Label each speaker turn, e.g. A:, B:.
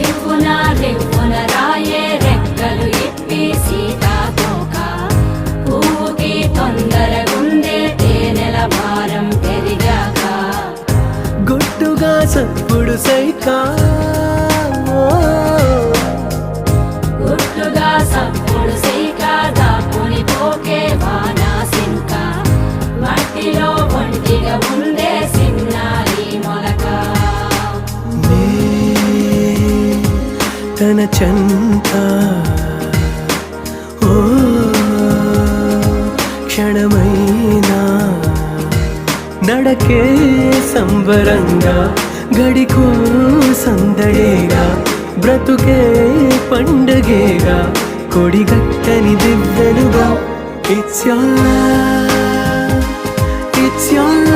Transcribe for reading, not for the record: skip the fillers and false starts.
A: రివ్వున రివ్వున రాయే రెక్కలు ఇప్పి సీతాకోక పువ్వుకి తొందరగుందే తేనెల భారం పెరిగాక
B: గుట్టుగా సప్పుడు సైకా
A: గుట్టుగా సప్పుడు సైక దాపుని పోకే వానా సింక మట్టిలో ఒంటిగా ఉందే సిన్నారి మొలక
B: తన చెంత ఓ క్షణమైనా నడకే సంబరంగా గడికో సందడేగా బ్రతుకే పండగేగా కొడిగట్టని దివ్వెనుగా ఇట్స్ your